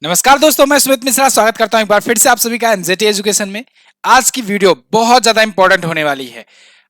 नमस्कार दोस्तों, मैं सुमित मिश्रा स्वागत करता हूं एक बार फिर से आप सभी का एनजेटी एजुकेशन में। आज की वीडियो बहुत ज्यादा इंपॉर्टेंट होने वाली है।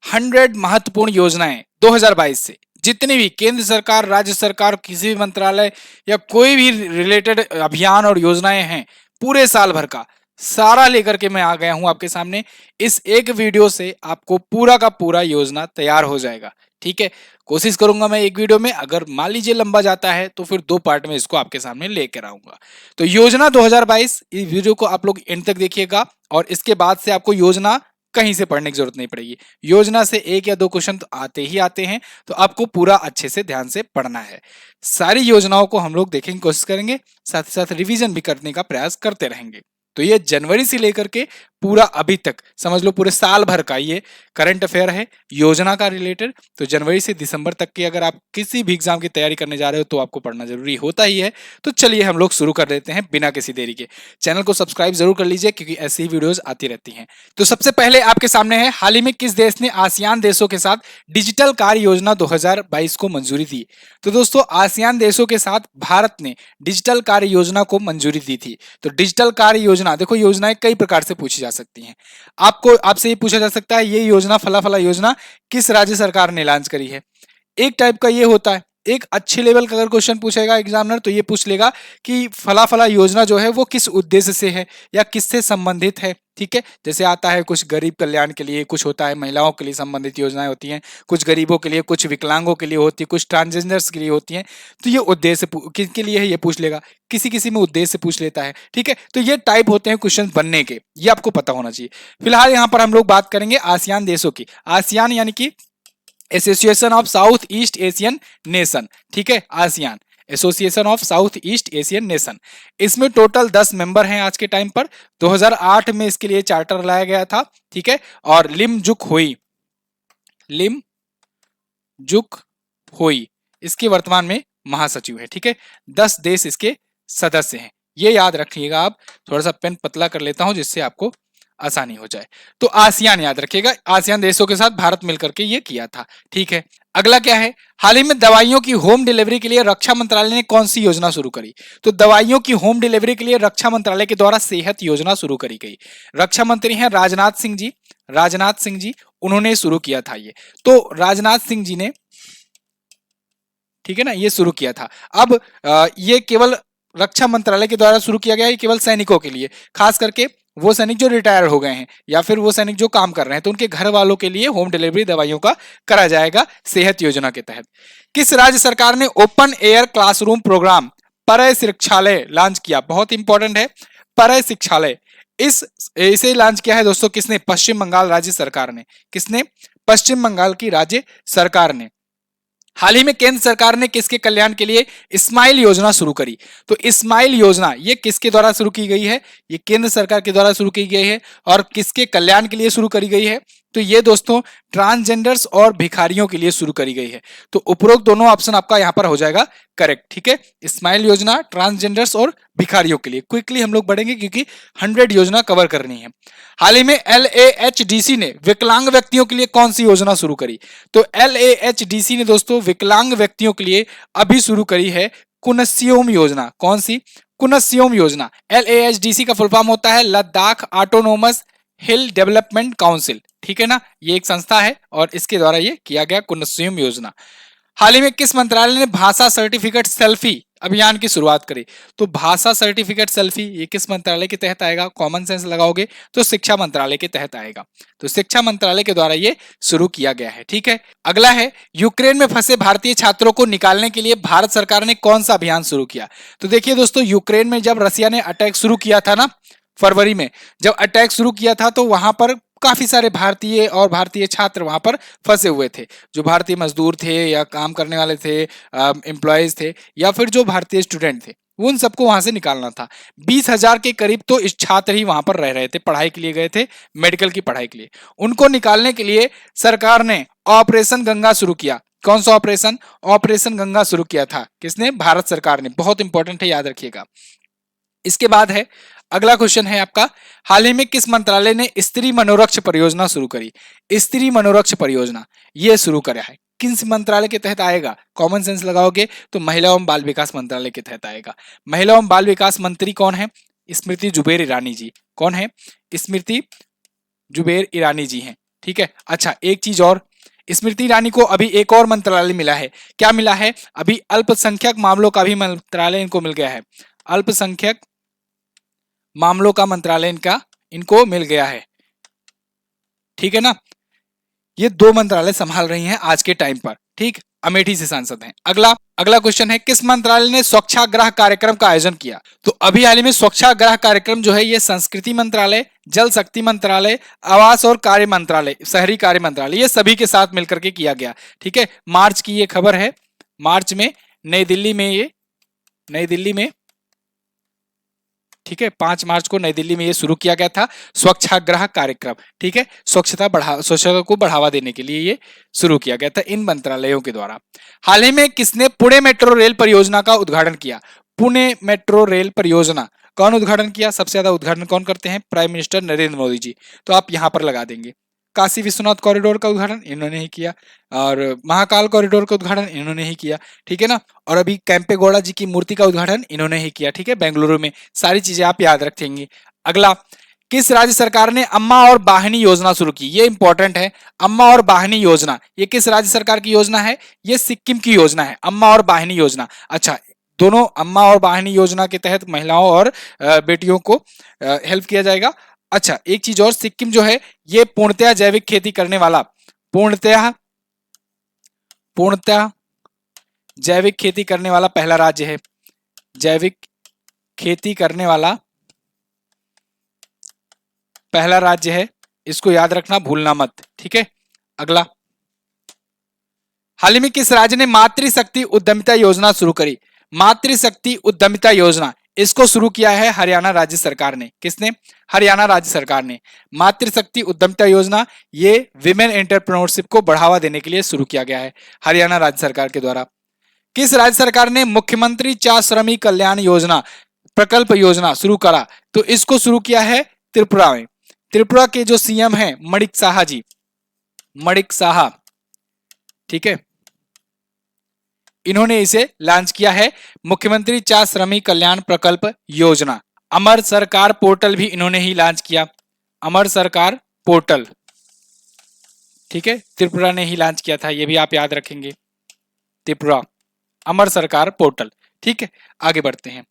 100 महत्वपूर्ण योजनाएं 2022 से, जितनी भी केंद्र सरकार, राज्य सरकार, किसी भी मंत्रालय या कोई भी रिलेटेड अभियान और योजनाएं हैं, पूरे साल भर का सारा लेकर के मैं आ गया हूं आपके सामने। इस एक वीडियो से आपको पूरा का पूरा योजना तैयार हो जाएगा। ठीक है, कोशिश करूंगा मैं एक वीडियो में, अगर मान लीजिए लंबा जाता है तो फिर 2 पार्ट में इसको आपके सामने लेकर आऊंगा। तो योजना 2022, इस वीडियो को आप लोग एंड तक देखिएगा और इसके बाद से आपको योजना कहीं से पढ़ने की जरूरत नहीं पड़ेगी। योजना से 1 या 2 क्वेश्चन तो आते ही आते हैं, तो आपको पूरा अच्छे से ध्यान से पढ़ना है। सारी योजनाओं को हम लोग देखने की कोशिश करेंगे, साथ ही साथ रिवीजन भी करने का प्रयास करते रहेंगे। तो ये जनवरी से लेकर के पूरा अभी तक समझ लो पूरे साल भर का ये करंट अफेयर है योजना का रिलेटेड। तो जनवरी से दिसंबर तक की अगर आप किसी भी एग्जाम की तैयारी करने जा रहे हो तो आपको पढ़ना जरूरी होता ही है। तो चलिए हम लोग शुरू कर देते हैं बिना किसी देरी के। चैनल को सब्सक्राइब जरूर कर लीजिए क्योंकि ऐसी ही वीडियोस आती रहती हैं। तो सबसे पहले आपके सामने है, हाल ही में किस देश ने आसियान देशों के साथ डिजिटल कार्य योजना 2022 को मंजूरी दी? तो दोस्तों, आसियान देशों के साथ भारत ने डिजिटल कार्य योजना को मंजूरी दी थी। तो डिजिटल कार्य योजना, देखो योजनाएं कई प्रकार से पूछी जा सकती हैं। आपसे ये पूछा जा सकता है, ये योजना फला फला योजना किस राज्य सरकार ने लॉन्च करी है। एक टाइप का ये होता है। एक अच्छे लेवल का अगर क्वेश्चन पूछेगा एग्जामिनर तो ये पूछ लेगा कि फला फला योजना जो है वो किस उद्देश्य से है या किससे संबंधित है। ठीक है, जैसे आता है कुछ गरीब कल्याण के लिए, कुछ होता है महिलाओं के लिए संबंधित योजनाएं होती हैं, कुछ गरीबों के लिए, कुछ विकलांगों के लिए होती है, कुछ ट्रांसजेंडर्स के लिए होती हैं। तो ये उद्देश्य किसके लिए है ये पूछ लेगा, किसी किसी में उद्देश्य पूछ लेता है। ठीक है, तो ये टाइप होते हैं क्वेश्चन बनने के, ये आपको पता होना चाहिए। फिलहाल यहाँ पर हम लोग बात करेंगे आसियान देशों की। आसियान यानी कि association of south east Asian nation. ठीक है, ASEAN association of south east Asian nation. इसमें टोटल 10 मेंबर हैं आज के टाइम पर। 2008 में इसके लिए चार्टर लाया गया था। ठीक है, और लिम जुक होई इसके वर्तमान में महासचिव है। ठीक है, 10 देश इसके सदस्य हैं, ये याद रखिएगा आप। थोड़ा सा पेन पतला कर लेता हूं जिससे आपको आसानी हो जाए। तो आसियान याद रखिएगा, आसियान देशों के साथ भारत मिलकर के ये किया था। ठीक है, अगला क्या है, हाल ही में दवाइयों की होम डिलीवरी के लिए रक्षा मंत्रालय ने कौन सी योजना शुरू करी? तो दवाइयों की होम डिलीवरी के लिए रक्षा मंत्रालय के द्वारा सेहत योजना शुरू करी गई। रक्षा मंत्री हैं राजनाथ सिंह जी, उन्होंने शुरू किया था ये। तो राजनाथ सिंह जी ने, ठीक है ना, ये शुरू किया था। अब ये केवल रक्षा मंत्रालय के द्वारा शुरू किया गया है, केवल सैनिकों के लिए, खास करके वो सैनिक जो रिटायर हो गए हैं या फिर वो सैनिक जो काम कर रहे हैं, तो उनके घर वालों के लिए होम डिलीवरी दवाइयों का करा जाएगा सेहत योजना के तहत। किस राज्य सरकार ने ओपन एयर क्लासरूम प्रोग्राम परय शिक्षालय लॉन्च किया? बहुत इंपॉर्टेंट है, परय शिक्षालय। इसे लॉन्च किया है दोस्तों किसने? पश्चिम बंगाल राज्य सरकार ने। किसने? पश्चिम बंगाल की राज्य सरकार ने। हाल ही में केंद्र सरकार ने किसके कल्याण के लिए स्माइल योजना शुरू करी? तो स्माइल योजना ये किसके द्वारा शुरू की गई है? ये केंद्र सरकार के द्वारा शुरू की गई है। और किसके कल्याण के लिए शुरू करी गई है? तो ये दोस्तों ट्रांसजेंडर्स और भिखारियों के लिए शुरू करी गई है। तो उपरोक्त दोनों ऑप्शन आपका यहां पर हो जाएगा करेक्ट। ठीक है, स्माइल योजना ट्रांसजेंडर्स और भिखारियों के लिए। क्विकली हम लोग बढ़ेंगे क्योंकि 100 योजना कवर करनी है। हाल ही में LAHDC ने विकलांग व्यक्तियों के लिए कौन सी योजना शुरू करी? तो LAHDC ने दोस्तों विकलांग व्यक्तियों के लिए अभी शुरू करी है कुनस्योम योजना। कौन सी? कुनस्योम योजना। LAHDC का फुल फॉर्म होता है लद्दाख ऑटोनोमस हिल डेवलपमेंट काउंसिल। ठीक है ना, ये एक संस्था है और इसके द्वारा ये किया गया कुनस्योम योजना। हाल ही में किस मंत्रालय ने भाषा सर्टिफिकेट सेल्फी अभियान की शुरुआत करी? तो भाषा सर्टिफिकेट सेल्फी ये किस मंत्रालय के तहत आएगा? कॉमन सेंस लगाओगे तो शिक्षा मंत्रालय के तहत आएगा। तो शिक्षा मंत्रालय के द्वारा ये शुरू किया गया है। ठीक है, अगला है, यूक्रेन में फंसे भारतीय छात्रों को निकालने के लिए भारत सरकार ने कौन सा अभियान शुरू किया? तो देखिए दोस्तों, यूक्रेन में जब रसिया ने अटैक शुरू किया था ना, फरवरी में जब अटैक शुरू किया था, तो वहां पर काफी सारे भारतीय और भारतीय छात्र वहां पर फंसे हुए थे। जो भारतीय मजदूर थे या काम करने वाले थे, एम्प्लॉयज थे, या फिर जो भारतीय स्टूडेंट थे, उन सबको वहां से निकालना था। 20,000 के करीब तो इस छात्र ही वहां पर रह रहे थे, पढ़ाई के लिए गए थे, मेडिकल की पढ़ाई के लिए। उनको निकालने के लिए सरकार ने ऑपरेशन गंगा शुरू किया। कौन सा ऑपरेशन? ऑपरेशन गंगा शुरू किया था। किसने? भारत सरकार ने। बहुत इंपॉर्टेंट है, याद रखिएगा। इसके बाद है, अगला क्वेश्चन है आपका, हाल ही में किस मंत्रालय ने स्त्री मनोरक्ष परियोजना शुरू करी? स्त्री मनोरक्ष परियोजना ये शुरू करा है किस मंत्रालय के तहत आएगा? कॉमन सेंस लगाओगे तो महिला एवं बाल विकास मंत्रालय के तहत आएगा। महिला एवं बाल विकास मंत्री कौन है? स्मृति जुबेर ईरानी जी। कौन है? स्मृति जुबेर ईरानी जी हैं। ठीक है। अच्छा, एक चीज और, स्मृति ईरानी को अभी एक और मंत्रालय मिला है। क्या मिला है? अभी अल्पसंख्यक मामलों का भी मंत्रालय इनको मिल गया है। अल्पसंख्यक मामलों का मंत्रालय इनको मिल गया है। ठीक है ना। ये 2 मंत्रालय संभाल रही हैं आज के टाइम पर। ठीक, अमेठी से सांसद हैं। अगला क्वेश्चन है, किस मंत्रालय ने स्वच्छाग्रह कार्यक्रम का आयोजन किया? तो अभी हाल ही में स्वच्छाग्रह कार्यक्रम जो है ये संस्कृति मंत्रालय, जल शक्ति मंत्रालय, आवास और कार्य मंत्रालय, शहरी कार्य मंत्रालय, ये सभी के साथ मिलकर के किया गया। ठीक है, मार्च की ये खबर है। मार्च में नई दिल्ली में ठीक है, 5 मार्च को नई दिल्ली में ये शुरू किया गया था स्वच्छाग्रह कार्यक्रम। ठीक है, स्वच्छता को बढ़ावा देने के लिए ये शुरू किया गया था इन मंत्रालयों के द्वारा। हाल ही में किसने पुणे मेट्रो रेल परियोजना का उद्घाटन किया? पुणे मेट्रो रेल परियोजना कौन उद्घाटन किया? सबसे ज्यादा उद्घाटन कौन करते हैं? Prime minister Narendra Modi ji. तो आप यहां पर लगा देंगे। काशी विश्वनाथ कॉरिडोर का उद्घाटन इन्होंने ही किया, और महाकाल कॉरिडोर का उद्घाटन इन्होंने ही किया। ठीक है ना। और अभी कैंपेगौड़ा जी की मूर्ति का उद्घाटन इन्होंने ही किया। ठीक है, बेंगलुरु में। सारी चीजें आप याद रखेंगे। अगला, किस राज्य सरकार ने अम्मा और वाहिनी योजना शुरू की? ये इंपॉर्टेंट है। अम्मा और वाहिनी योजना ये किस राज्य सरकार की योजना है? ये सिक्किम की योजना है, अम्मा और वाहिनी योजना। अच्छा, दोनों अम्मा और वाहिनी योजना के तहत महिलाओं और बेटियों को हेल्प किया जाएगा। अच्छा, एक चीज और, सिक्किम जो है ये पूर्णतः जैविक खेती करने वाला, पूर्णतः जैविक खेती करने वाला पहला राज्य है। जैविक खेती करने वाला पहला राज्य है, इसको याद रखना, भूलना मत। ठीक है। अगला, हाल ही में किस राज्य ने मातृशक्ति उद्यमिता योजना शुरू करी? मातृशक्ति उद्यमिता योजना इसको शुरू किया है हरियाणा राज्य सरकार ने। किसने? हरियाणा राज्य सरकार ने। मातृशक्ति उद्यमिता योजना ये विमेन एंटरप्रेन्योरशिप को बढ़ावा देने के लिए शुरू किया गया है हरियाणा राज्य सरकार के द्वारा। किस राज्य सरकार ने मुख्यमंत्री चा श्रमिक कल्याण योजना प्रकल्प योजना शुरू करा? तो इसको शुरू किया है त्रिपुरा में। त्रिपुरा के जो सीएम हैं मणिक साहा जी, मणिक साहा। ठीक है, इन्होंने इसे लॉन्च किया है, मुख्यमंत्री चा श्रमिक कल्याण प्रकल्प योजना। अमर सरकार पोर्टल भी इन्होंने ही लॉन्च किया, अमर सरकार पोर्टल। ठीक है, त्रिपुरा ने ही लॉन्च किया था, ये भी आप याद रखेंगे, त्रिपुरा अमर सरकार पोर्टल। ठीक है, आगे बढ़ते हैं।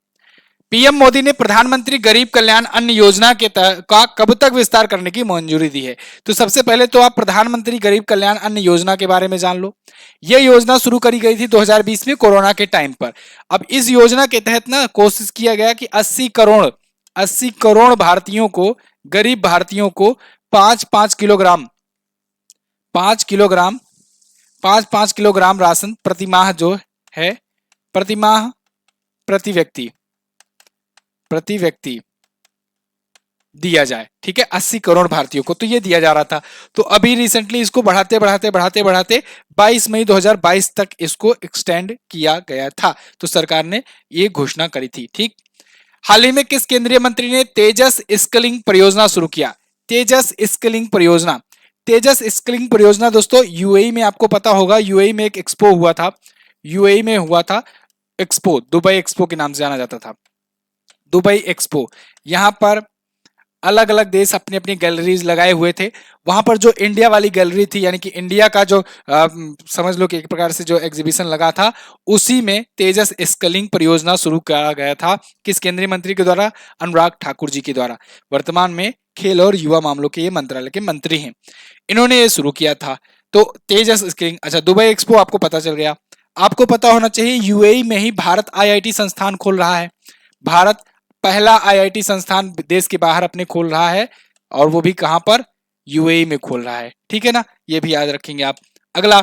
पीएम मोदी ने प्रधानमंत्री गरीब कल्याण अन्न योजना का कब तक विस्तार करने की मंजूरी दी है? तो सबसे पहले तो आप प्रधानमंत्री गरीब कल्याण अन्न योजना के बारे में जान लो। यह योजना शुरू करी गई थी 2020 में कोरोना के टाइम पर। अब इस योजना के तहत ना कोशिश किया गया कि 80 करोड़ भारतीयों को, गरीब भारतीयों को 5 किलोग्राम राशन प्रतिमाह जो है, प्रतिमाह प्रति व्यक्ति दिया जाए। ठीक है, 80 करोड़ भारतीयों को तो ये दिया जा रहा था। तो अभी रिसेंटली इसको बढ़ाते 22 मई 2022 तक इसको एक्सटेंड किया गया था। तो सरकार ने ये घोषणा करी थी। ठीक, हाल ही में किस केंद्रीय मंत्री ने तेजस स्किलिंग परियोजना शुरू किया? तेजस स्किलिंग परियोजना दोस्तों यूएई में, आपको पता होगा यूएई में एक एक्सपो हुआ था, यूएई में हुआ था एक्सपो, दुबई एक्सपो के नाम से जाना जाता था, दुबई एक्सपो। यहां पर अलग अलग देश अपनी अपनी गैलरीज लगाए हुए थे। वहां पर जो इंडिया वाली गैलरी थी, यानी कि इंडिया का जो समझ लो कि एक प्रकार से जो एग्जीबिशन लगा था, उसी में तेजस स्किलिंग परियोजना शुरू किया गया था। किस केंद्रीय मंत्री के द्वारा? अनुराग ठाकुर जी के द्वारा। वर्तमान में खेल और युवा मामलों के ये मंत्रालय के मंत्री हैं, इन्होंने ये शुरू किया था। तो तेजस स्किलिंग। अच्छा, दुबई एक्सपो आपको पता चल गया। आपको पता होना चाहिए यूएई में ही भारत आईआईटी संस्थान खोल रहा है। भारत पहला आईआईटी संस्थान देश के बाहर अपने खोल रहा है, और वो भी कहां पर? यूएई में खोल रहा है। ठीक है ना, ये भी याद रखेंगे आप। अगला,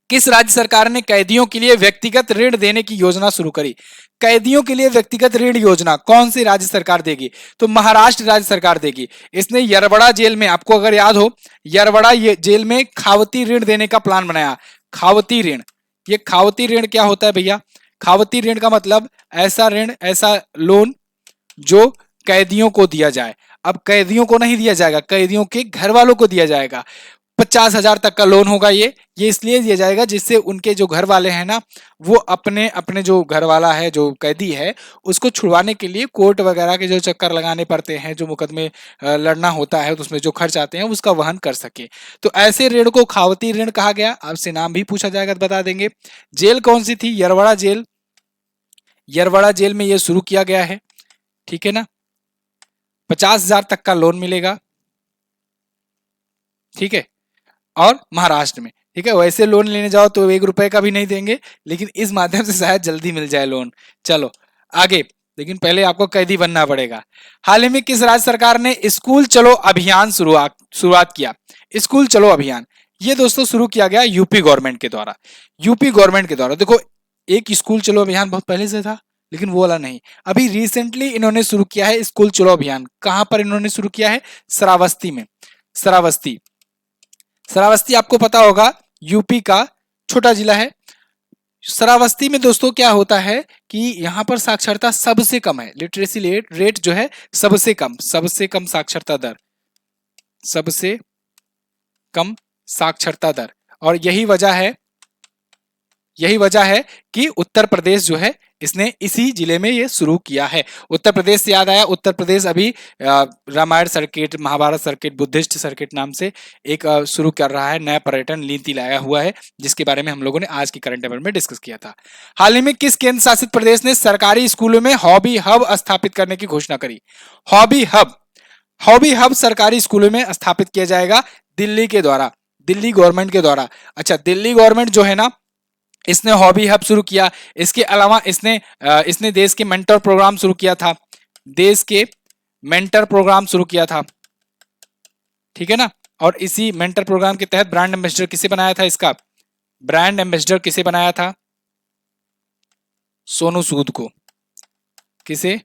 किस राज्य सरकार ने कैदियों के लिए व्यक्तिगत ऋण देने की योजना शुरू करी? कैदियों के लिए व्यक्तिगत ऋण योजना कौन सी राज्य सरकार देगी? तो महाराष्ट्र राज्य सरकार देगी। इसने यरवड़ा जेल में, आपको अगर याद हो, यरवड़ा जेल में खावती ऋण देने का प्लान बनाया। खावती ऋण, ये खावती ऋण क्या होता है भैया? खावती ऋण का मतलब ऐसा ऋण, ऐसा लोन जो कैदियों को दिया जाए। अब कैदियों को नहीं दिया जाएगा, कैदियों के घर वालों को दिया जाएगा। 50,000 तक का लोन होगा ये, ये इसलिए दिया जाएगा जिससे उनके जो घर वाले हैं ना, वो अपने अपने जो घर वाला है, जो कैदी है, उसको छुड़वाने के लिए कोर्ट वगैरह के जो चक्कर लगाने पड़ते हैं, जो मुकदमे लड़ना होता है, तो उसमें जो खर्च आते हैं उसका वहन कर सके। तो ऐसे ऋण को खावती ऋण कहा गया। आपसे नाम भी पूछा जाएगा तो बता देंगे। जेल कौन सी थी? यरवड़ा जेल। यरवड़ा जेल में ये शुरू किया गया है, ठीक है ना। 50,000 तक का लोन मिलेगा, ठीक है। और महाराष्ट्र में, ठीक है, वैसे लोन लेने जाओ तो 1 रुपए का भी नहीं देंगे, लेकिन इस माध्यम से शायद जल्दी मिल जाए लोन। चलो आगे, लेकिन पहले आपको कैदी बनना पड़ेगा। हाल ही में किस राज्य सरकार ने स्कूल चलो अभियान शुरुआत किया? स्कूल चलो अभियान ये दोस्तों शुरू किया गया यूपी गवर्नमेंट के द्वारा। यूपी गवर्नमेंट के द्वारा। देखो, एक स्कूल चलो अभियान बहुत पहले से था, लेकिन वो वाला नहीं, अभी रिसेंटली इन्होंने शुरू किया है स्कूल चलो अभियान। कहां पर इन्होंने शुरू किया है? श्रावस्ती में। श्रावस्ती, श्रावस्ती आपको पता होगा यूपी का छोटा जिला है। श्रावस्ती में दोस्तों क्या होता है कि यहां पर साक्षरता सबसे कम है, लिटरेसी रेट जो है सबसे कम साक्षरता दर, सबसे कम साक्षरता दर। और यही वजह है कि उत्तर प्रदेश जो है इसने इसी जिले में ये शुरू किया है। उत्तर प्रदेश से याद आया, उत्तर प्रदेश अभी Ramayan circuit, Mahabharat circuit, Buddhist circuit नाम से एक शुरू कर रहा है, नया पर्यटन नीति लाया हुआ है, जिसके बारे में हम लोगों ने आज की करंट अफेयर में डिस्कस किया था। हाल ही में किस केंद्र शासित प्रदेश ने सरकारी स्कूलों में हॉबी हब स्थापित करने की घोषणा करी? हॉबी हब सरकारी स्कूलों में स्थापित किया जाएगा दिल्ली के द्वारा, दिल्ली गवर्नमेंट के द्वारा। अच्छा, दिल्ली गवर्नमेंट जो है ना, इसने हॉबी हब शुरू किया। इसके अलावा इसने देश के मेंटर प्रोग्राम शुरू किया था, देश के मेंटर प्रोग्राम शुरू किया था, ठीक है ना। और इसी मेंटर प्रोग्राम के तहत ब्रांड एम्बेसडर किसे बनाया था? इसका ब्रांड एम्बेसडर किसे बनाया था? सोनू सूद को। किसे?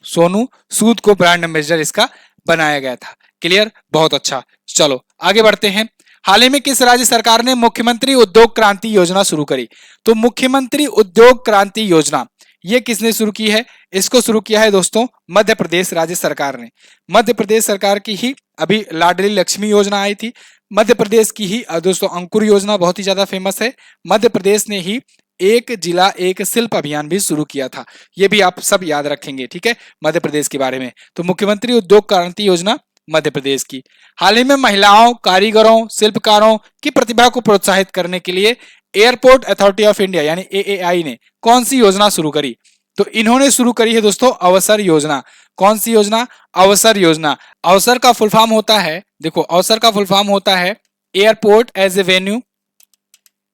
सोनू सूद को ब्रांड एम्बेसडर इसका बनाया गया था। क्लियर? बहुत अच्छा। चलो आगे बढ़ते हैं। हाल ही में किस राज्य सरकार ने मुख्यमंत्री उद्योग क्रांति योजना शुरू करी? तो मुख्यमंत्री उद्योग क्रांति योजना ये किसने शुरू की है? इसको शुरू किया है दोस्तों मध्य प्रदेश राज्य सरकार ने। मध्य प्रदेश सरकार की ही अभी लाडली लक्ष्मी योजना आई थी। मध्य प्रदेश की ही दोस्तों अंकुर योजना बहुत ही ज्यादा फेमस है। मध्य प्रदेश ने ही एक जिला एक शिल्प अभियान भी शुरू किया था। ये भी आप सब याद रखेंगे, ठीक है, मध्य प्रदेश के बारे में। तो मुख्यमंत्री उद्योग क्रांति योजना मध्य प्रदेश की। हाल ही में महिलाओं, कारीगरों, शिल्पकारों की प्रतिभा को प्रोत्साहित करने के लिए एयरपोर्ट अथॉरिटी ऑफ इंडिया यानी एएआई ने कौन सी योजना शुरू करी? तो इन्होंने शुरू करी है दोस्तों अवसर योजना। कौन सी योजना? अवसर योजना। अवसर का फुल फॉर्म होता है, देखो अवसर का फुल फॉर्म होता है airport as a venue,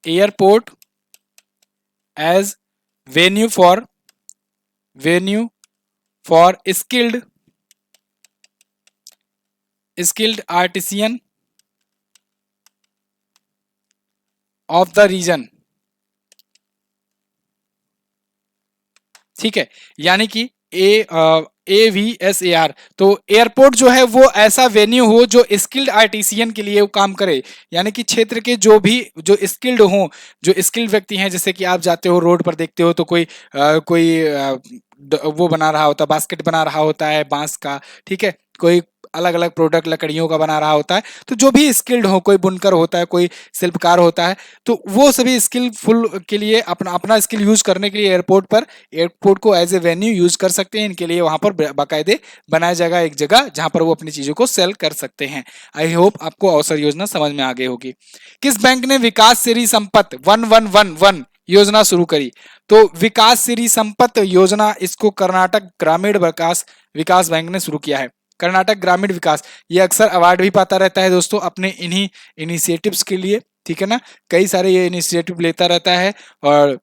airport as venue for skilled artisan of the region, ठीक है, यानी कि AVSAR। तो एयरपोर्ट जो है वो ऐसा वेन्यू हो जो स्किल्ड आर्टिसियन के लिए काम करे, यानी कि क्षेत्र के जो स्किल्ड हो, जो स्किल्ड व्यक्ति हैं, जैसे कि आप जाते हो रोड पर देखते हो तो कोई वो बना रहा होता है, बास्केट बना रहा होता है बांस का, ठीक है, कोई अलग अलग प्रोडक्ट लकड़ियों का बना रहा होता है। तो जो भी स्किल्ड हो, कोई बुनकर होता है, कोई शिल्पकार होता है, तो वो सभी स्किलफुल के लिए अपना स्किल यूज करने के लिए एयरपोर्ट को एज ए वेन्यू यूज कर सकते हैं। इनके लिए वहां पर बाकायदे बनाया जाएगा एक जगह जहां पर वो अपनी चीजों को सेल कर सकते हैं। आई होप आपको अवसर योजना समझ में आ गई होगी। किस बैंक ने विकास सिरी संपत्ति 1111 योजना शुरू करी? तो विकास सिरी संपत्ति योजना इसको कर्नाटक ग्रामीण विकास बैंक ने शुरू किया है। कर्नाटक ग्रामीण विकास, ये अक्सर अवार्ड भी पाता रहता है दोस्तों अपने इन्हीं इनिशिएटिव्स के लिए, ठीक है ना। कई सारे ये इनिशिएटिव लेता रहता है और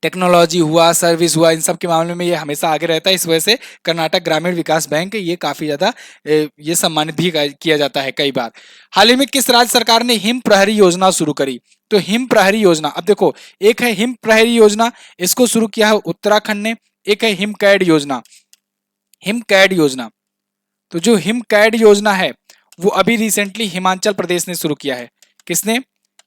टेक्नोलॉजी हुआ, सर्विस हुआ, इन सब के मामले में ये हमेशा आगे रहता है। इस वजह से कर्नाटक ग्रामीण विकास बैंक ये काफी ज्यादा ये सम्मानित भी किया जाता है कई बार। हाल ही में किस राज्य सरकार ने हिम प्रहरी योजना शुरू करी? तो हिम प्रहरी योजना, अब देखो एक है हिम प्रहरी योजना, इसको शुरू किया है उत्तराखंड ने। एक है हिम कैड योजना, हिम कैड योजना। तो जो हिम कैड योजना है वो अभी रिसेंटली हिमाचल प्रदेश ने शुरू किया है। किसने?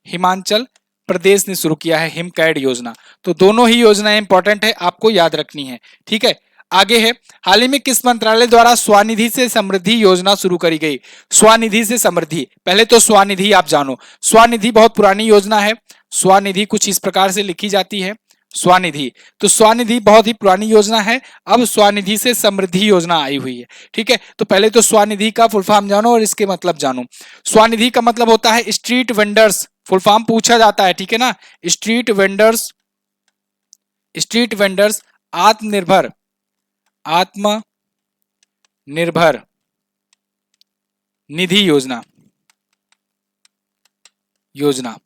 हिमाचल प्रदेश ने शुरू किया है हिम कैड योजना। तो दोनों ही योजनाएं इंपॉर्टेंट है, आपको याद रखनी है, ठीक है। आगे है, हाल ही में किस मंत्रालय द्वारा स्वनिधि से समृद्धि योजना शुरू करी गई? स्वनिधि से समृद्धि, पहले तो स्वनिधि आप जानो, स्वनिधि बहुत पुरानी योजना है। स्वनिधि कुछ इस प्रकार से लिखी जाती है, स्वनिधि, तो स्वनिधि बहुत ही पुरानी योजना है। अब स्वनिधि से समृद्धि योजना आई हुई है, ठीक है। तो पहले तो स्वनिधि का फुल फॉर्म जानो और इसके मतलब जानो। स्वनिधि का मतलब होता है स्ट्रीट वेंडर्स, फुल फॉर्म पूछा जाता है, ठीक है ना। स्ट्रीट वेंडर्स, स्ट्रीट वेंडर्स आत्मनिर्भर, आत्मनिर्भर निधि योजना, योजना,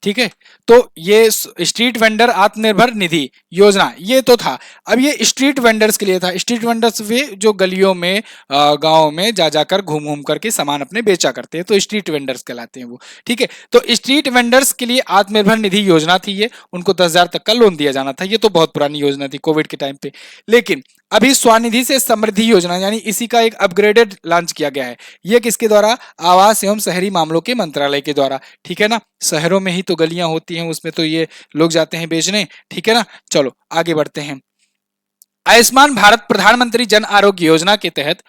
ठीक है। तो ये स्ट्रीट वेंडर आत्मनिर्भर निधि योजना ये तो था। अब ये स्ट्रीट वेंडर्स के लिए था। स्ट्रीट वेंडर्स वे जो गलियों में गांव में जा जाकर घूम घूम करके सामान अपने बेचा करते हैं, तो स्ट्रीट वेंडर्स कहलाते हैं वो, ठीक है। तो स्ट्रीट वेंडर्स के लिए आत्मनिर्भर निधि योजना थी ये, उनको 10,000 तक का लोन दिया जाना था। ये तो बहुत पुरानी योजना थी कोविड के टाइम पे। लेकिन अभी स्वनिधि से समृद्धि योजना यानी इसी का एक अपग्रेडेड लॉन्च किया गया है। ये किसके द्वारा? आवास एवं शहरी मामलों के मंत्रालय के द्वारा, ठीक है ना। शहरों में ही तो गलियां होती हैं, उसमें तो ये लोग जाते हैं बेचने, ठीक है ना। चलो आगे बढ़ते हैं। आयुष्मान भारत प्रधानमंत्री जन आरोग्य योजना के तहत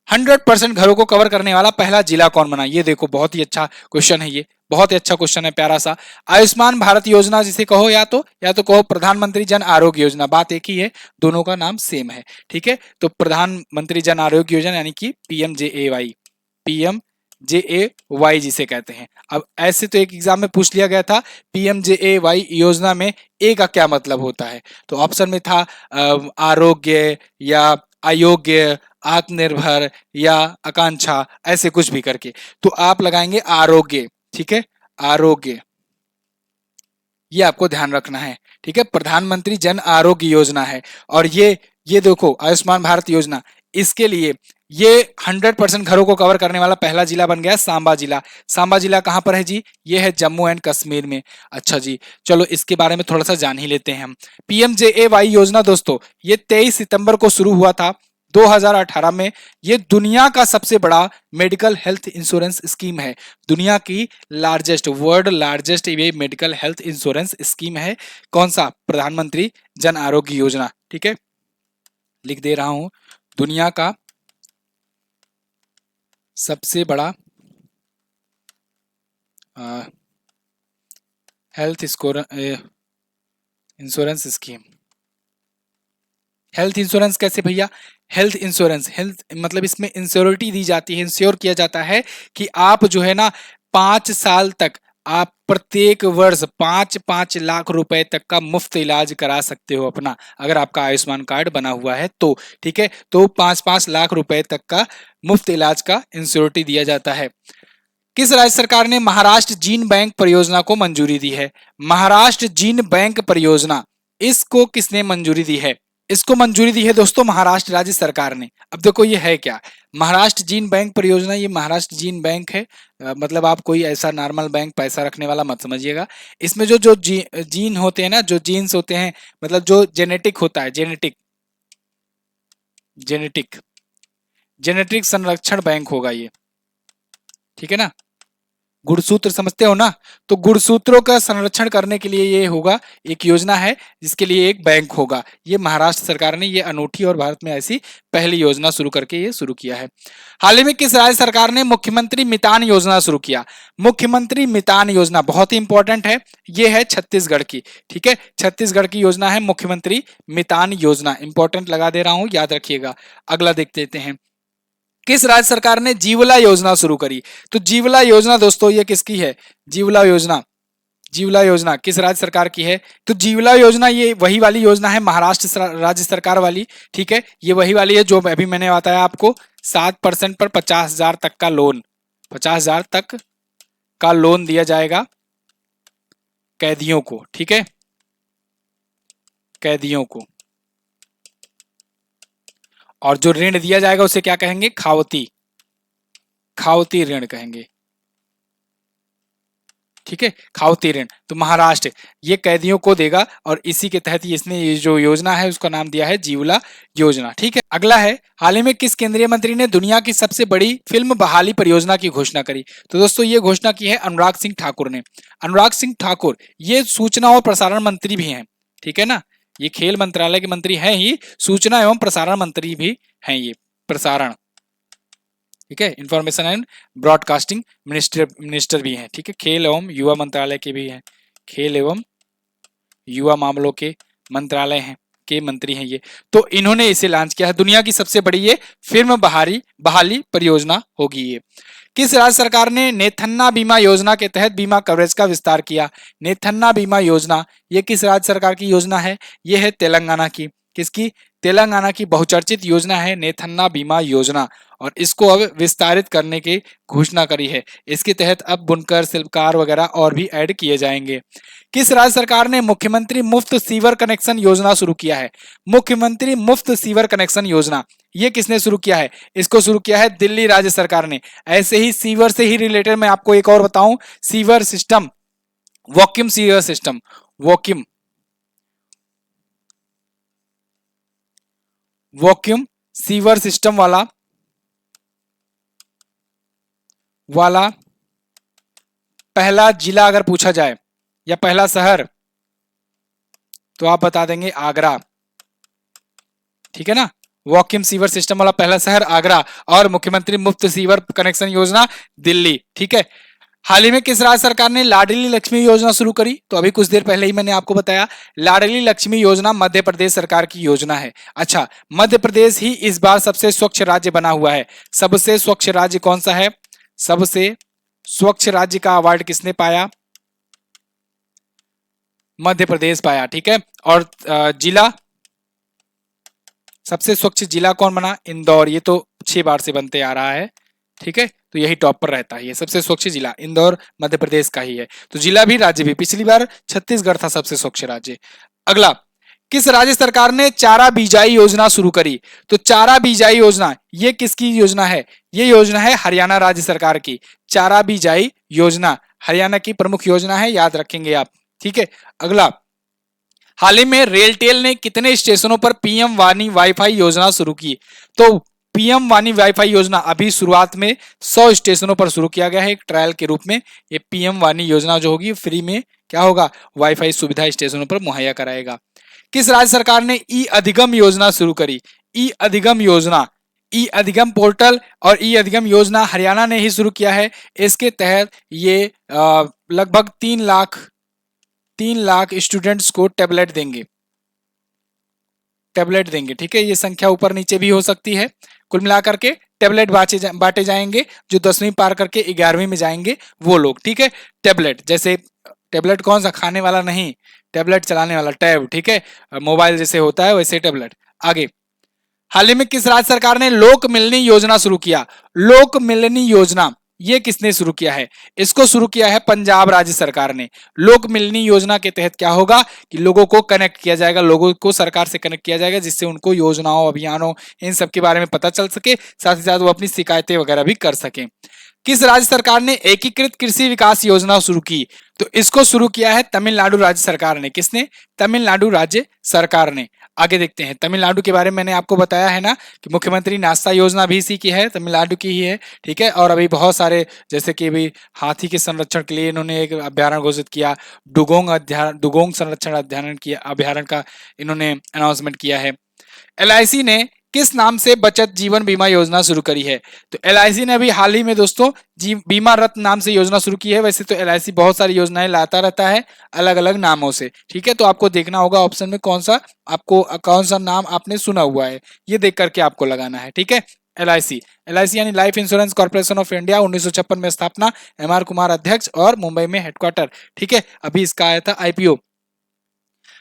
100% घरों को कवर करने वाला पहला जिला कौन बना? ये देखो बहुत ही अच्छा क्वेश्चन है, ये बहुत ही अच्छा क्वेश्चन है, प्यारा सा। आयुष्मान भारत योजना जिसे कहो या तो कहो प्रधानमंत्री जन आरोग्य योजना, बात एक ही है, दोनों का नाम सेम है, ठीक है। तो प्रधानमंत्री जन आरोग्य योजना यानी कि PMJAY, PMJAY जिसे कहते हैं। अब ऐसे तो एक एग्जाम में पूछ लिया गया था PMJAY योजना में ए का क्या मतलब होता है, तो ऑप्शन में था आरोग्य या अयोग्य, आत्मनिर्भर या आकांक्षा, ऐसे कुछ भी करके। तो आप लगाएंगे आरोग्य, ठीक है, आरोग्य, ये आपको ध्यान रखना है, ठीक है। प्रधानमंत्री जन आरोग्य योजना है और ये देखो आयुष्मान भारत योजना, इसके लिए ये 100% घरों को कवर करने वाला पहला जिला बन गया सांबा जिला। सांबा जिला कहां पर है जी? ये है जम्मू एंड कश्मीर में। अच्छा जी, चलो इसके बारे में थोड़ा सा जान ही लेते हैं हम। PMJAY योजना दोस्तों ये 23 सितंबर को शुरू हुआ था 2018 में। ये दुनिया का सबसे बड़ा मेडिकल हेल्थ इंश्योरेंस स्कीम है, दुनिया की लार्जेस्ट, वर्ल्ड लार्जेस्ट ये मेडिकल हेल्थ इंश्योरेंस स्कीम है। कौन सा? प्रधानमंत्री जन आरोग्य योजना, ठीक है, लिख दे रहा हूं, दुनिया का सबसे बड़ा health insurance scheme. Health insurance कैसे भैया? हेल्थ इंश्योरेंस, हेल्थ मतलब इसमें इंश्योरिटी दी जाती है, इंश्योर किया जाता है कि आप जो है ना 5 साल तक आप प्रत्येक वर्ष 5-5 लाख रुपए तक का मुफ्त इलाज करा सकते हो अपना, अगर आपका आयुष्मान कार्ड बना हुआ है तो, ठीक है। तो 5-5 लाख रुपए तक का मुफ्त इलाज का इंश्योरिटी दिया जाता है। किस राज्य सरकार ने महाराष्ट्र जीन बैंक परियोजना को मंजूरी दी है? महाराष्ट्र जीन बैंक परियोजना, इसको किसने मंजूरी दी है? इसको मंजूरी दी है दोस्तों महाराष्ट्र राज्य सरकार ने। अब देखो ये है क्या, महाराष्ट्र जीन बैंक परियोजना, ये महाराष्ट्र जीन बैंक है। मतलब आप कोई ऐसा नॉर्मल बैंक पैसा रखने वाला मत समझिएगा। इसमें जो जो जीन होते हैं ना, जो जीन्स होते हैं, मतलब जो जेनेटिक होता है, जेनेटिक जेनेटिक जेनेटिक संरक्षण बैंक होगा ये, ठीक है ना। गुणसूत्र समझते हो ना, तो गुणसूत्रों का संरक्षण करने के लिए ये होगा, एक योजना है जिसके लिए एक बैंक होगा। ये महाराष्ट्र सरकार ने ये अनूठी और भारत में ऐसी पहली योजना शुरू करके ये शुरू किया है। हाल ही में किस राज्य सरकार ने मुख्यमंत्री मितान योजना शुरू किया? मुख्यमंत्री मितान योजना बहुत ही इंपॉर्टेंट है, ये है छत्तीसगढ़ की, ठीक है, छत्तीसगढ़ की योजना है मुख्यमंत्री मितान योजना, इंपॉर्टेंट लगा दे रहा हूं, याद रखिएगा। अगला देख लेते हैं, किस राज्य सरकार ने जीवला योजना शुरू करी? तो जीवला योजना दोस्तों ये किसकी है? जीवला योजना, जीवला योजना किस राज्य सरकार की है? तो जीवला योजना ये वही वाली योजना है महाराष्ट्र राज्य सरकार वाली, ठीक है, ये वही वाली है जो अभी मैंने बताया आपको, 7% पर 50,000 तक का लोन, 50,000 तक का लोन दिया जाएगा कैदियों को, ठीक है, कैदियों को। और जो ऋण दिया जाएगा उसे क्या कहेंगे? खावती, खावती ऋण कहेंगे, ठीक है, खावती ऋण। तो महाराष्ट्र ये कैदियों को देगा और इसी के तहत इसने ये जो योजना है उसका नाम दिया है जीवला योजना, ठीक है। अगला है, हाल ही में किस केंद्रीय मंत्री ने दुनिया की सबसे बड़ी फिल्म बहाली परियोजना की घोषणा करी? तो दोस्तों ये घोषणा की है अनुराग सिंह ठाकुर ने। अनुराग सिंह ठाकुर ये सूचना और प्रसारण मंत्री भी हैं, ठीक है ना, ये खेल मंत्रालय के मंत्री हैं ही, सूचना एवं प्रसारण मंत्री भी हैं ये, प्रसारण, ठीक है, information and broadcasting minister minister भी हैं, ठीक है, खेल एवं युवा मंत्रालय के भी हैं, खेल एवं युवा मामलों के मंत्रालय हैं के मंत्री हैं ये। तो इन्होंने इसे लॉन्च किया है, दुनिया की सबसे बड़ी ये फिल्म बहाली परियोजना होगी ये। किस राज्य सरकार ने नेथन्ना बीमा योजना के तहत बीमा कवरेज का विस्तार किया? नेथन्ना बीमा योजना ये किस राज्य सरकार की योजना है? ये है तेलंगाना की। किसकी? तेलंगाना की बहुचर्चित योजना है नेथन्ना बीमा योजना, और इसको अब विस्तारित करने की घोषणा करी है। इसके तहत अब बुनकर, शिल्पकार वगैरह और भी ऐड किए जाएंगे। किस राज्य सरकार ने मुख्यमंत्री मुफ्त सीवर कनेक्शन योजना शुरू किया है? मुख्यमंत्री मुफ्त सीवर कनेक्शन योजना ये किसने शुरू किया है? इसको शुरू किया है दिल्ली राज्य सरकार ने। ऐसे ही सीवर से ही रिलेटेड मैं आपको एक और बताऊं, sewer system, vacuum sewer system, vacuum sewer system वाला पहला जिला अगर पूछा जाए या पहला शहर, तो आप बता देंगे आगरा, ठीक है ना। वॉक्यूम सीवर सिस्टम वाला पहला शहर आगरा, और मुख्यमंत्री मुफ्त सीवर कनेक्शन योजना दिल्ली, ठीक है। हाल ही में किस राज्य सरकार ने लाडली लक्ष्मी योजना शुरू करी? तो अभी कुछ देर पहले ही मैंने आपको बताया, लाडली लक्ष्मी योजना मध्य प्रदेश सरकार की योजना है। अच्छा, मध्य प्रदेश ही इस बार सबसे स्वच्छ राज्य बना हुआ है। सबसे स्वच्छ राज्य कौन सा है? सबसे स्वच्छ राज्य का अवार्ड किसने पाया? मध्य प्रदेश पाया, ठीक है। और जिला, सबसे स्वच्छ जिला कौन बना? इंदौर। ये तो 6 बार से बनते आ रहा है, ठीक है, तो यही टॉप पर रहता है। ये सबसे स्वच्छ जिला इंदौर मध्य प्रदेश का ही है। तो जिला भी राज्य भी, पिछली बार छत्तीसगढ़ था सबसे स्वच्छ राज्य। अगला, किस राज्य सरकार ने चारा बिजाई योजना शुरू करी? तो चारा बिजाई योजना ये किसकी योजना है? ये योजना है हरियाणा राज्य सरकार की। चारा बिजाई योजना हरियाणा की प्रमुख योजना है, याद रखेंगे आप, ठीक है। अगला, हाल ही में रेलटेल ने कितने स्टेशनों पर पीएम वानी वाईफाई योजना शुरू की? तो पीएम वानी वाईफाई योजना अभी शुरुआत में 100 स्टेशनों पर शुरू किया गया है एक ट्रायल के रूप में। ये पीएम वानी योजना जो होगी फ्री में क्या होगा? वाईफाई सुविधा स्टेशनों पर मुहैया कराएगा। किस राज्य सरकार ने ई अधिगम योजना शुरू करी? ई अधिगम योजना, ई अधिगम पोर्टल और ई अधिगम योजना हरियाणा ने ही शुरू किया है। इसके तहत ये लगभग 3 लाख स्टूडेंट्स को टैबलेट देंगे, ठीक है। ये संख्या ऊपर नीचे भी हो सकती है, कुल मिलाकर के टैबलेट बांटे जाएंगे जो 10वीं पार करके 11वीं में जाएंगे वो लोग, ठीक है। टैबलेट, जैसे टैबलेट कौन सा? खाने वाला नहीं, टैबलेट चलाने वाला, टैब, ठीक है, मोबाइल जैसे होता है वैसे टैबलेट। आगे, हाल ही में किस राज्य सरकार ने लोक मिलनी योजना शुरू किया? लोक मिलनी योजना ये किसने शुरू किया है? इसको शुरू किया है पंजाब राज्य सरकार ने। लोक मिलनी योजना के तहत क्या होगा कि लोगों को कनेक्ट किया जाएगा, लोगों को सरकार से कनेक्ट किया जाएगा, जिससे उनको योजनाओं, अभियानों, इन सब के बारे में पता चल सके, साथ ही साथ वो अपनी शिकायतें वगैरह भी कर सके। किस राज्य सरकार ने एकीकृत कृषि विकास योजना शुरू की? तो इसको शुरू किया है तमिलनाडु राज्य सरकार ने। किसने? तमिलनाडु राज्य सरकार ने। आगे देखते हैं, तमिलनाडु के बारे में मैंने आपको बताया है ना कि मुख्यमंत्री नाश्ता योजना भी इसी की है, तमिलनाडु की ही है, ठीक है। और अभी बहुत सारे, जैसे कि अभी हाथी के संरक्षण के लिए इन्होंने एक अभ्यारण्य घोषित किया, डुगोंग संरक्षण अभ्यारण्य का इन्होंने अनाउंसमेंट किया है। एलआईसी ने किस नाम से बचत जीवन बीमा योजना शुरू करी है? तो एलआईसी ने अभी हाल ही में दोस्तों बीमा रत्न नाम से योजना शुरू की है। वैसे तो एलआईसी बहुत सारी योजनाएं लाता रहता है अलग अलग नामों से, ठीक है। तो आपको देखना होगा ऑप्शन में कौन सा नाम आपने सुना हुआ है, ये देख करके आपको लगाना है, ठीक है। एलआईसी, यानी life insurance corporation of India, 1956 में स्थापना, एमआर कुमार अध्यक्ष और मुंबई में हेडक्वार्टर, ठीक है। अभी इसका आया था आईपीओ।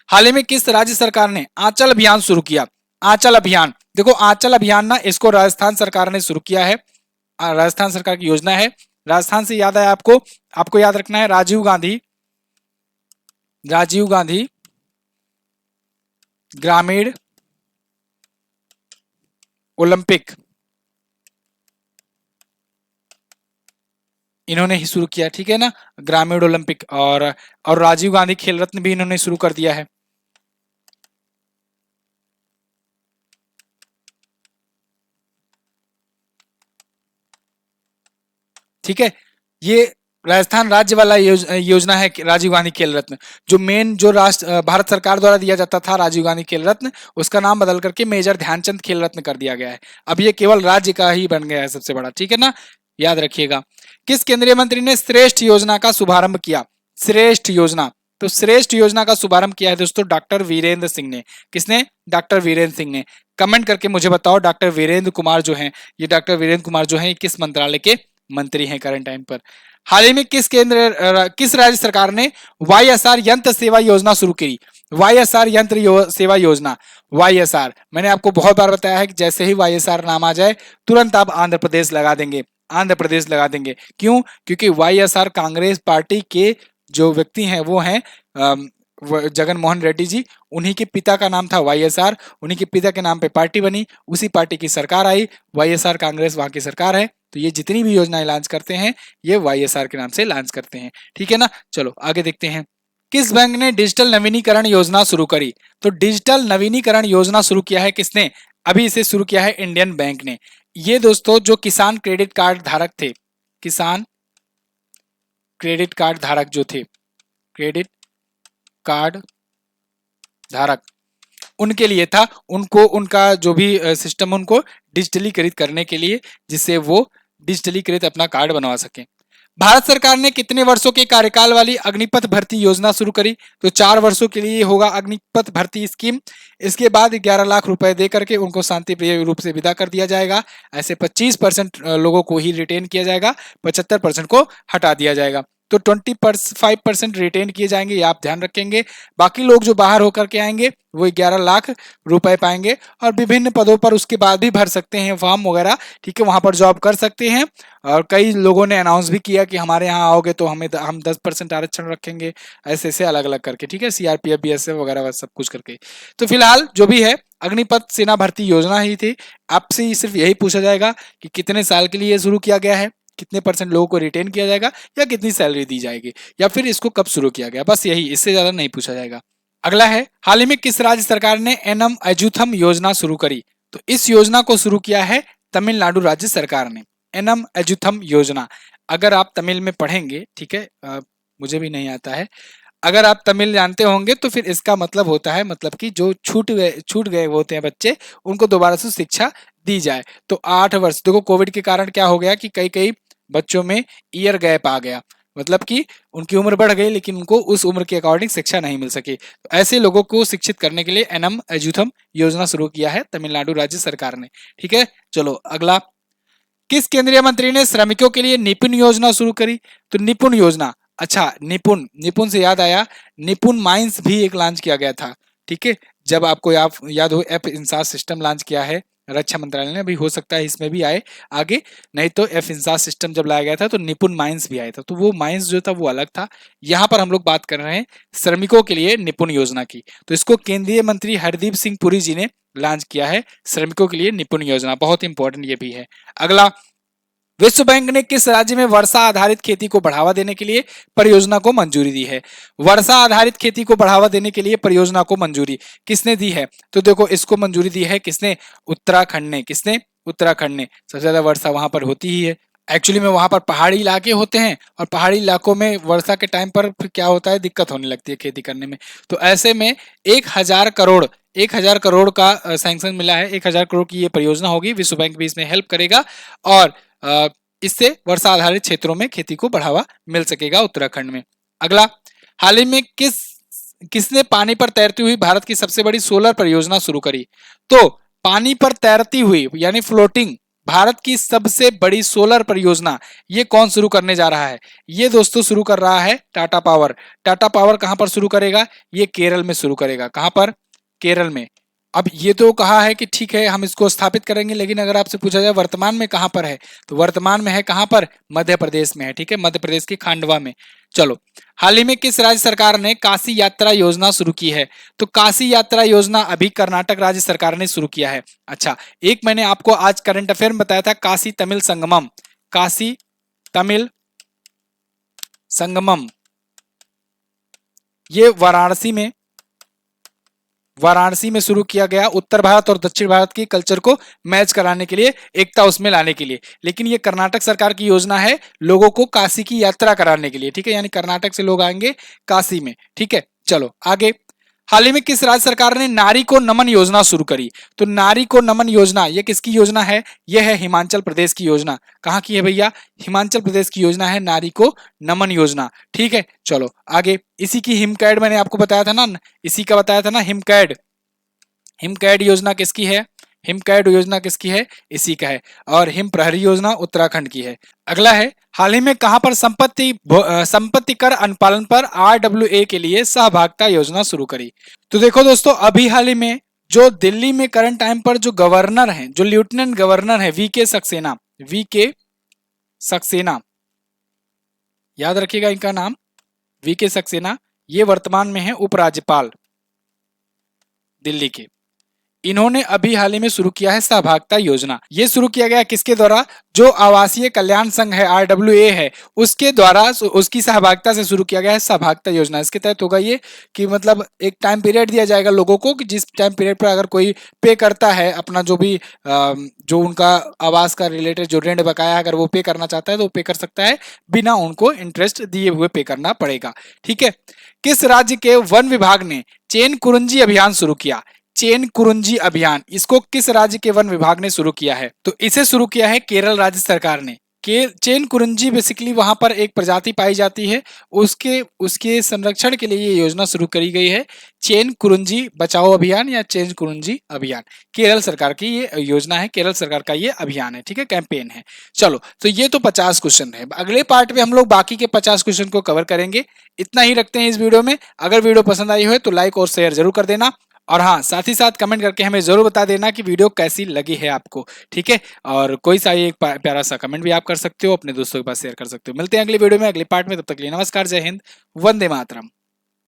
हाल ही में किस राज्य सरकार ने आंचल अभियान शुरू किया? आंचल अभियान, देखो आंचल अभियान ना, इसको राजस्थान सरकार ने शुरू किया है। राजस्थान सरकार की योजना है। राजस्थान से याद आया आपको याद रखना है राजीव गांधी ग्रामीण ओलंपिक, इन्होंने ही शुरू किया, ठीक है ना, ग्रामीण ओलंपिक। और राजीव गांधी खेल रत्न भी इन्होंने शुरू कर दिया है, ठीक है। ये राजस्थान राज्य वाला योजना है राजीव गांधी खेल रत्न। जो मेन जो राष्ट्र भारत सरकार द्वारा दिया जाता था राजीव गांधी खेल रत्न, उसका नाम बदल करके मेजर ध्यानचंद खेल रत्न कर दिया गया है। अब ये केवल राज्य का ही बन गया है सबसे बड़ा, ठीक है ना, याद रखिएगा। किस केंद्रीय मंत्री ने श्रेष्ठ योजना का शुभारंभ किया? श्रेष्ठ योजना, तो श्रेष्ठ योजना का शुभारंभ किया है दोस्तों डॉक्टर वीरेंद्र सिंह ने। किसने? डॉक्टर वीरेंद्र सिंह ने। कमेंट करके मुझे बताओ डॉक्टर वीरेंद्र कुमार जो हैं, ये डॉक्टर वीरेंद्र कुमार जो हैं किस मंत्रालय के मंत्री हैं करंट टाइम पर? हाल ही में किस राज्य सरकार ने वाईएसआर यंत्र सेवा योजना शुरू की? वाईएसआर सेवा योजना, वाईएसआर मैंने आपको बहुत बार बताया है कि जैसे ही वाईएसआर नाम आ जाए तुरंत आप आंध्र प्रदेश लगा देंगे, आंध्र प्रदेश लगा देंगे। क्यों? क्योंकि वाईएसआर कांग्रेस पार्टी के जो व्यक्ति हैं वो हैं जगन मोहन रेड्डी जी। उन्हीं के पिता का नाम था वाईएसआर, उन्हीं के पिता के नाम पे पार्टी बनी, उसी पार्टी की सरकार आई, वाईएसआर कांग्रेस वहां की सरकार है। तो ये जितनी भी योजनाएं लॉन्च करते हैं ये वाईएसआर के नाम से लॉन्च करते हैं, ठीक है ना। चलो आगे देखते हैं। किस बैंक ने डिजिटल नवीनीकरण योजना शुरू करी? तो डिजिटल नवीनीकरण योजना शुरू किया है किसने? अभी इसे शुरू किया है इंडियन बैंक ने। ये दोस्तों जो किसान क्रेडिट कार्ड धारक थे, किसान क्रेडिट कार्ड धारक जो थे, क्रेडिट कार्ड धारक, उनके लिए था। उनको उनका जो भी सिस्टम उनको डिजिटलीकृत करने के लिए, जिससे वो डिजिटलीकृत अपना कार्ड बनवा सकें। भारत सरकार ने कितने वर्षों के कार्यकाल वाली अग्निपथ भर्ती योजना शुरू करी? तो 4 वर्षों के लिए होगा अग्निपथ भर्ती स्कीम। इसके बाद 11 लाख रुपए दे करके उनको शांतिप्रिय रूप से विदा कर दिया जाएगा। ऐसे 25% लोगों को ही रिटेन किया जाएगा, 75% को हटा दिया जाएगा। तो 25% रिटेन किए जाएंगे, ये आप ध्यान रखेंगे। बाकी लोग जो बाहर होकर के आएंगे वो 11 लाख रुपए पाएंगे और विभिन्न पदों पर उसके बाद भी भर सकते हैं फॉर्म वगैरह, ठीक है, वहां पर जॉब कर सकते हैं। और कई लोगों ने अनाउंस भी किया कि हमारे यहाँ आओगे तो हम 10% आरक्षण रखेंगे, ऐसे ऐसे अलग अलग करके, ठीक है, सीआरपीएफ बीएसएफ वगैरह सब कुछ करके। तो फिलहाल जो भी है अग्निपथ सेना भर्ती योजना ही थी। आपसे सिर्फ यही पूछा जाएगा कि कितने साल के लिए शुरू किया गया है, कितने % लोगों को रिटेन किया जाएगा, या कितनी सैलरी दी जाएगी, या फिर इसको कब शुरू किया गया, बस यही, इससे ज्यादा नहीं पूछा जाएगा। अगला है, हाल ही में किस राज्य सरकार ने एनम एजुथम योजना शुरू करी? तो इस योजना को शुरू किया है तमिलनाडु राज्य सरकार ने। एनम एजुथम योजना, अगर आप तमिल में पढ़ेंगे, ठीक है, मुझे भी नहीं आता है, अगर आप तमिल जानते होंगे तो फिर इसका मतलब होता है, मतलब कि जो छूट गए होते हैं बच्चे, उनको दोबारा से शिक्षा दी जाए। तो 8 वर्ष, देखो कोविड के कारण क्या हो गया कि कई बच्चों में ईयर गैप आ गया, मतलब कि उनकी उम्र बढ़ गई लेकिन उनको उस उम्र के अकॉर्डिंग शिक्षा नहीं मिल सकी। तो ऐसे लोगों को शिक्षित करने के लिए एनम एजुथम योजना शुरू किया है तमिलनाडु राज्य सरकार ने, ठीक है। चलो अगला, किस केंद्रीय मंत्री ने श्रमिकों के लिए निपुण योजना शुरू करी? तो निपुण योजना, अच्छा निपुण से याद आया, निपुण माइंस भी एक लॉन्च किया गया था, ठीक है। जब आपको याद हो एफ इंसास सिस्टम लॉन्च किया है रक्षा मंत्रालय ने, अभी हो सकता है इसमें भी आए आगे, नहीं तो एफ इंसास सिस्टम जब लाया गया था तो निपुण माइंस भी आया था, तो वो माइंस जो था वो अलग था। यहाँ पर हम लोग बात कर रहे हैं श्रमिकों के लिए निपुण योजना की। तो इसको केंद्रीय मंत्री हरदीप सिंह पुरी जी ने लॉन्च किया है, श्रमिकों के लिए निपुण योजना, बहुत इंपॉर्टेंट ये भी है। अगला, विश्व बैंक ने किस राज्य में वर्षा आधारित खेती को बढ़ावा देने के लिए परियोजना को मंजूरी दी है? वर्षा आधारित खेती को बढ़ावा देने के लिए परियोजना को मंजूरी किसने दी है? तो देखो इसको मंजूरी दी है किसने? उत्तराखंड ने। किसने? उत्तराखंड ने। सबसे ज्यादा वर्षा वहां पर होती ही है। एक्चुअली में वहां पर पहाड़ी इलाके होते हैं और पहाड़ी इलाकों में वर्षा के टाइम पर फिर क्या होता है, दिक्कत होने लगती है खेती करने में। तो ऐसे में 1,000 करोड़ का सैंक्शन मिला है, 1,000 करोड़ की ये परियोजना होगी, विश्व बैंक भी इसमें हेल्प करेगा और इससे वर्षा आधारित क्षेत्रों में खेती को बढ़ावा मिल सकेगा उत्तराखंड में। अगला, हाल ही में किसने पानी पर तैरती हुई भारत की सबसे बड़ी सोलर परियोजना शुरू करी? तो पानी पर तैरती हुई यानी फ्लोटिंग भारत की सबसे बड़ी सोलर परियोजना ये कौन शुरू करने जा रहा है? ये दोस्तों शुरू कर रहा है टाटा पावर। टाटा पावर कहां पर शुरू करेगा? ये केरल में शुरू करेगा। कहां पर? केरल में। अब ये तो कहा है कि ठीक है हम इसको स्थापित करेंगे, लेकिन अगर आपसे पूछा जाए वर्तमान में कहां पर है, तो वर्तमान में है कहां पर? मध्य प्रदेश में है, ठीक है, मध्य प्रदेश के खांडवा में। चलो, हाल ही में किस राज्य सरकार ने काशी यात्रा योजना शुरू की है? तो काशी यात्रा योजना अभी कर्नाटक राज्य सरकार ने शुरू किया है। अच्छा, एक मैंने आपको आज करंट अफेयर में बताया था काशी तमिल संगमम, काशी तमिल संगमम ये वाराणसी में वाराणसी में शुरू किया गया, उत्तर भारत और दक्षिण भारत की कल्चर को मैच कराने के लिए, एकता उसमें लाने के लिए। लेकिन ये कर्नाटक सरकार की योजना है लोगों को काशी की यात्रा कराने के लिए, ठीक है, यानी कर्नाटक से लोग आएंगे काशी में, ठीक है। चलो आगे, हाल ही में किस राज्य सरकार ने नारी को नमन योजना शुरू करी? तो नारी को नमन योजना ये किसकी योजना है? यह है हिमाचल प्रदेश की योजना। कहाँ की है भैया? हिमाचल प्रदेश की योजना है नारी को नमन योजना, ठीक है। चलो आगे, इसी की हिमकैड मैंने आपको बताया था ना, इसी का बताया था ना हिमकैड। हिमकैड योजना किसकी है? हिमकैड योजना किसकी है? इसी का है। और हिम प्रहरी योजना उत्तराखंड की है। अगला है, हाल ही में कहां पर संपत्ति कर अनुपालन पर RWA के लिए सहभागिता योजना शुरू करी? तो देखो दोस्तों, अभी हाल ही में जो दिल्ली में करंट टाइम पर जो गवर्नर हैं, जो लेफ्टिनेंट गवर्नर है वीके सक्सेना, याद रखिएगा इनका नाम, वीके सक्सेना, ये वर्तमान में है उपराज्यपाल दिल्ली के। इन्होंने अभी हाल ही में शुरू किया है सहभागिता योजना। ये शुरू किया गया किसके द्वारा? जो आवासीय कल्याण संघ है RWA है, उसके द्वारा, उसकी सहभागिता से शुरू किया गया है सहभागिता योजना। इसके तहत होगा ये कि मतलब एक टाइम पीरियड दिया जाएगा लोगों को कि जिस टाइम पीरियड पर अगर कोई पे करता है अपना जो भी जो उनका आवास का रिलेटेड जो ऋण बकाया अगर वो पे करना चाहता है तो पे कर सकता है, बिना उनको इंटरेस्ट दिए हुए पे करना पड़ेगा, ठीक है। किस राज्य के वन विभाग ने चेन कुरुंजी अभियान शुरू किया? चेन कुरुंजी अभियान, इसको किस राज्य के वन विभाग ने शुरू किया है? तो इसे शुरू किया है केरल राज्य सरकार ने। चेन कुरुंजी बेसिकली वहां पर एक प्रजाति पाई जाती है, उसके संरक्षण के लिए ये योजना शुरू करी गई है, चेन कुरुंजी बचाओ अभियान या चेन कुरुंजी अभियान। केरल सरकार की ये योजना है, केरल सरकार का ये अभियान है, ठीक है, कैंपेन है। चलो, तो ये तो 50 क्वेश्चन है। अगले पार्ट में हम लोग बाकी के 50 क्वेश्चन को कवर करेंगे। इतना ही रखते हैं इस वीडियो में। अगर वीडियो पसंद आई हो तो लाइक और शेयर जरूर कर देना, और हाँ, साथ ही साथ कमेंट करके हमें जरूर बता देना कि वीडियो कैसी लगी है आपको, ठीक है। और कोई सा एक प्यारा सा कमेंट भी आप कर सकते हो, अपने दोस्तों के पास शेयर कर सकते हो। मिलते हैं अगले वीडियो में, अगले पार्ट में, तब तक के लिए नमस्कार, जय हिंद, वंदे मातरम।